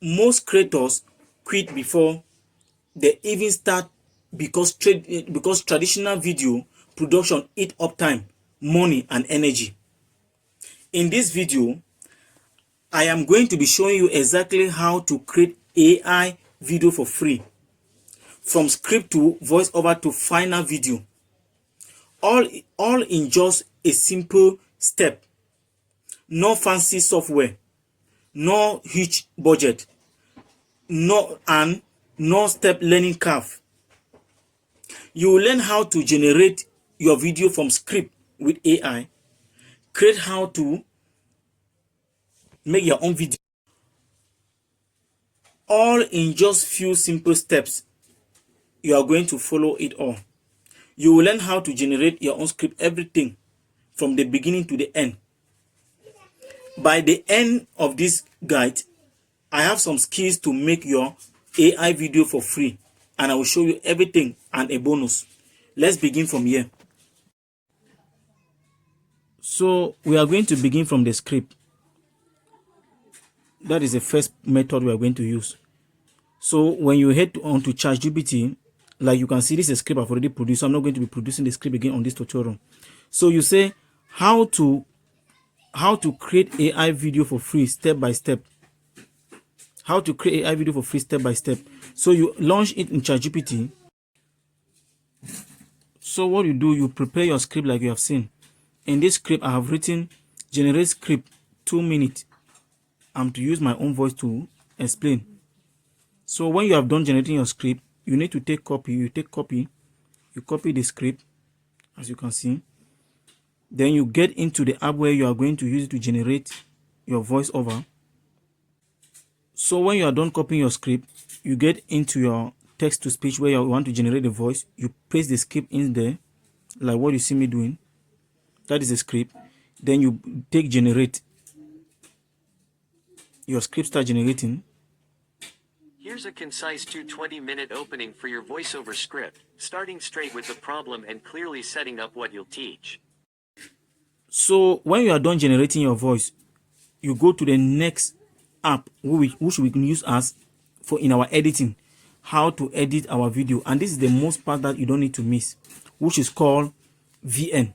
Most creators quit before they even start because traditional video production eat up time, money, and energy. In this video, I am going to be showing you exactly how to create AI video for free, from script to voiceover to final video, all in just a simple step. No fancy software, no huge budget, no step learning curve. You will learn how to generate your video from script with AI, create how to make your own video, all in just few simple steps. You are going to follow it all. You will learn how to generate your own script, everything from the beginning to the end. By the end of this guide, I have some skills to make your AI video for free, and I will show you everything and a bonus. Let's begin from here. So we are going to begin from the script. That is the first method we are going to use. So when you head onto ChatGPT, like you can see, this is a script I've already produced. So I'm not going to be producing the script again on this tutorial. So you say how to create AI video for free step by step. How to create AI video for free step by step. So you launch it in ChatGPT. So what you do, you prepare your script like you have seen. In this script, I have written generate script 2 minutes. I'm to use my own voice to explain. So when you have done generating your script, you need to take copy. You copy the script, as you can see. Then you get into the app where you are going to use it to generate your voiceover. So when you are done copying your script, you get into your text to speech where you want to generate the voice. You paste the script in there, like what you see me doing. That is the script. Then you take generate. Your script starts generating. Here's a concise 220-minute opening for your voiceover script, starting straight with the problem and clearly setting up what you'll teach. So when you are done generating your voice, you go to the next app which we can use as for in our editing, how to edit our video. And this is the most part that you don't need to miss, which is called VN.